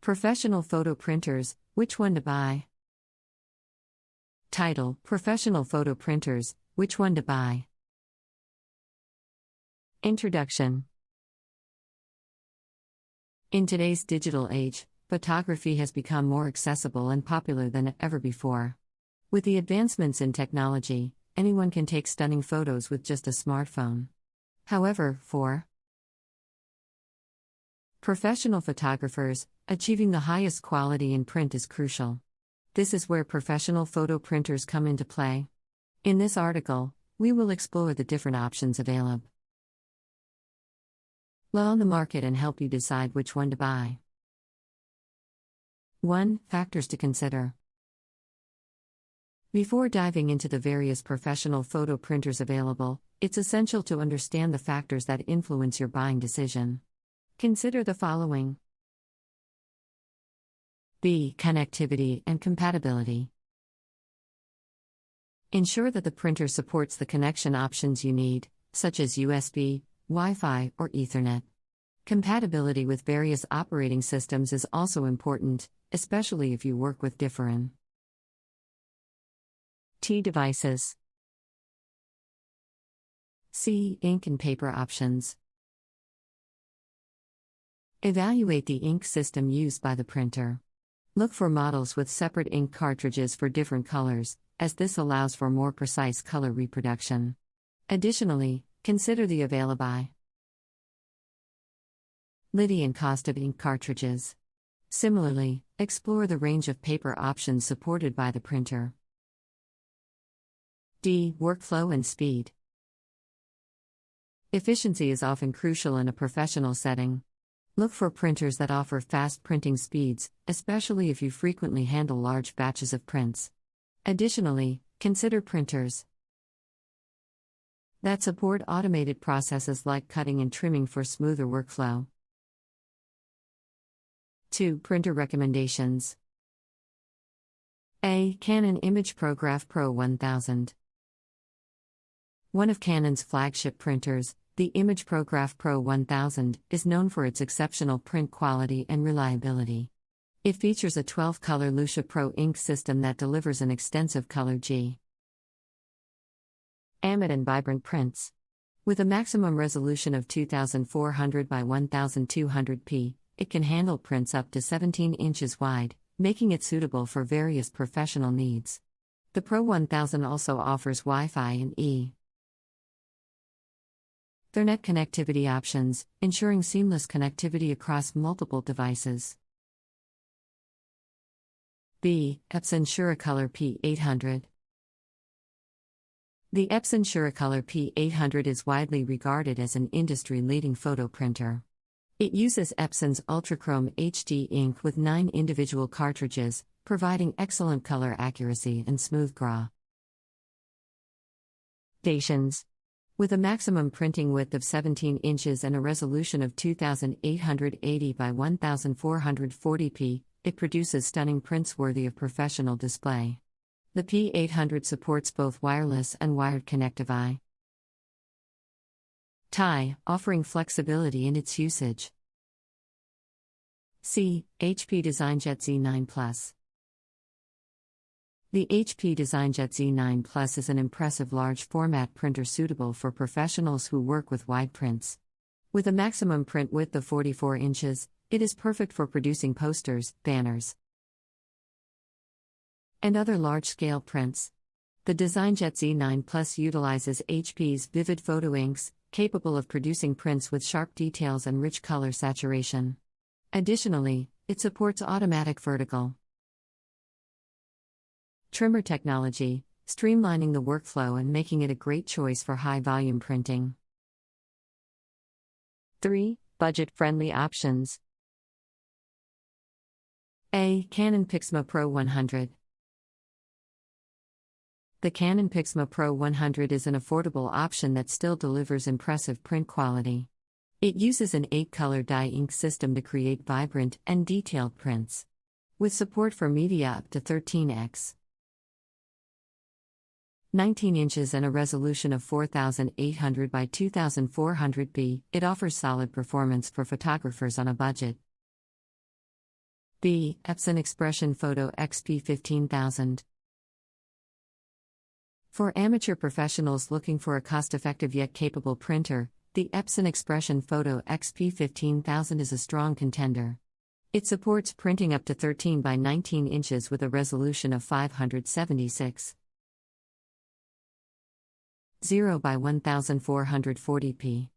Professional photo printers, which one to buy? Title: Professional photo printers, which one to buy? Introduction. In today's digital age, photography has become more accessible and popular than ever before. With the advancements in technology, anyone can take stunning photos with just a smartphone. However, for professional photographers, achieving the highest quality in print is crucial. This is where professional photo printers come into play. In this article, we will explore the different options available on the market and help you decide which one to buy. 1. Factors to consider. Before diving into the various professional photo printers available, it's essential to understand the factors that influence your buying decision. Consider the following. B. Connectivity and compatibility. Ensure that the printer supports the connection options you need, such as USB, Wi-Fi, or Ethernet. Compatibility with various operating systems is also important, especially if you work with different devices. C. Ink and paper options. Evaluate the ink system used by the printer. Look for models with separate ink cartridges for different colors, as this allows for more precise color reproduction. Additionally, consider the availability and cost of ink cartridges. Similarly, explore the range of paper options supported by the printer. D. Workflow and speed. Efficiency is often crucial in a professional setting. Look for printers that offer fast printing speeds, especially if you frequently handle large batches of prints. Additionally, consider printers that support automated processes like cutting and trimming for smoother workflow. 2. Printer recommendations. A. Canon ImagePrograph Pro 1000. One of Canon's flagship printers, the ImagePrograph Pro 1000, is known for its exceptional print quality and reliability. It features a 12-color Lucia Pro ink system that delivers an extensive color gamut and vibrant prints. With a maximum resolution of 2400 by 1200p, it can handle prints up to 17 inches wide, making it suitable for various professional needs. The Pro 1000 also offers Wi-Fi and Ethernet connectivity options, ensuring seamless connectivity across multiple devices. B. Epson Suracolor P800. The Epson Suracolor P800 is widely regarded as an industry-leading photo printer. It uses Epson's Ultrachrome HD ink with 9 individual cartridges, providing excellent color accuracy and smooth gradations. With a maximum printing width of 17 inches and a resolution of 2880 by 1440p, it produces stunning prints worthy of professional display. The P800 supports both wireless and wired connectivity, offering flexibility in its usage. C. HP DesignJet Z9 Plus. The HP DesignJet Z9 Plus is an impressive large-format printer suitable for professionals who work with wide prints. With a maximum print width of 44 inches, it is perfect for producing posters, banners, and other large-scale prints. The DesignJet Z9 Plus utilizes HP's Vivid Photo inks, capable of producing prints with sharp details and rich color saturation. Additionally, it supports automatic vertical trimmer technology, streamlining the workflow and making it a great choice for high-volume printing. 3. Budget-friendly options. A. Canon PIXMA Pro 100. The Canon PIXMA Pro 100 is an affordable option that still delivers impressive print quality. It uses an 8-color dye ink system to create vibrant and detailed prints. With support for media up to 13x 19 inches and a resolution of 4800 by 2400p, it offers solid performance for photographers on a budget. B. Epson Expression Photo XP15000. For amateur professionals looking for a cost-effective yet capable printer, the Epson Expression Photo XP15000 is a strong contender. It supports printing up to 13 by 19 inches with a resolution of 576 0 by 1440p.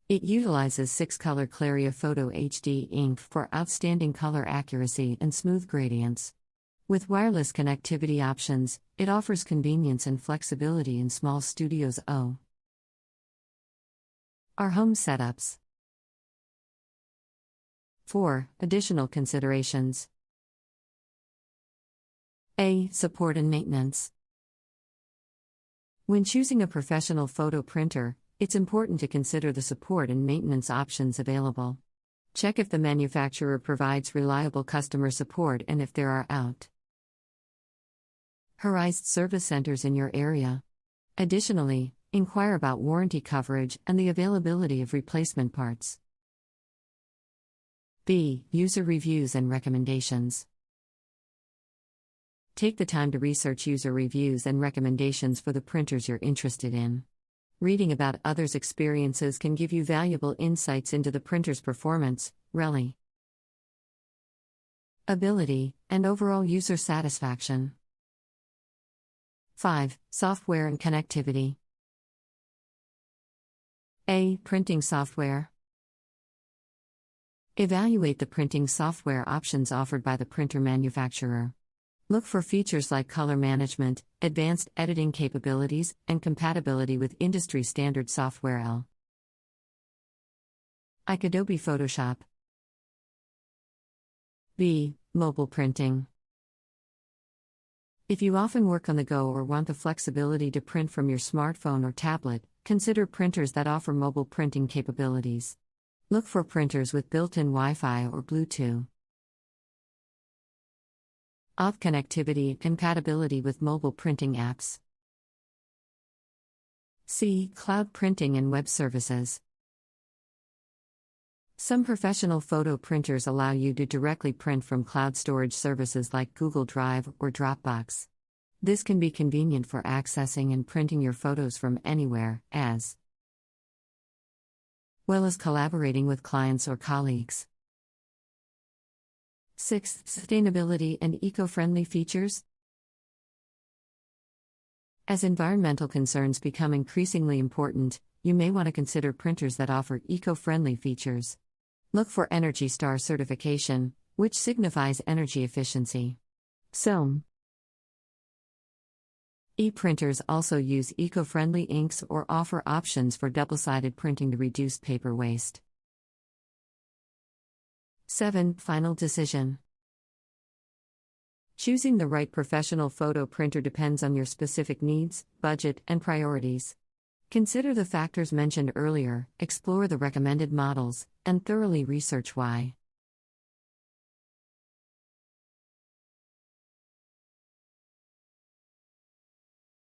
It utilizes 6-color Claria Photo HD ink for outstanding color accuracy and smooth gradients. With wireless connectivity options, it offers convenience and flexibility in small studios. Our home setups. 4. Additional considerations. A. Support and maintenance. When choosing a professional photo printer, it's important to consider the support and maintenance options available. Check if the manufacturer provides reliable customer support and if there are authorized service centers in your area. Additionally, inquire about warranty coverage and the availability of replacement parts. B. User reviews and recommendations. Take the time to research user reviews and recommendations for the printers you're interested in. Reading about others' experiences can give you valuable insights into the printer's performance, reliability, and overall user satisfaction. 5. Software and connectivity. A. Printing software. Evaluate the printing software options offered by the printer manufacturer. Look for features like color management, advanced editing capabilities, and compatibility with industry-standard software like Adobe Photoshop. B. Mobile printing. If you often work on the go or want the flexibility to print from your smartphone or tablet, consider printers that offer mobile printing capabilities. Look for printers with built-in Wi-Fi or Bluetooth connectivity and compatibility with mobile printing apps. C. Cloud printing and web services. Some professional photo printers allow you to directly print from cloud storage services like Google Drive or Dropbox. This can be convenient for accessing and printing your photos from anywhere, as well as collaborating with clients or colleagues. 6. Sustainability and eco-friendly features. As environmental concerns become increasingly important, you may want to consider printers that offer eco-friendly features. Look for Energy Star certification, which signifies energy efficiency. E-printers also use eco-friendly inks or offer options for double-sided printing to reduce paper waste. 7. Final decision. Choosing the right professional photo printer depends on your specific needs, budget, and priorities. Consider the factors mentioned earlier, explore the recommended models, and thoroughly research why.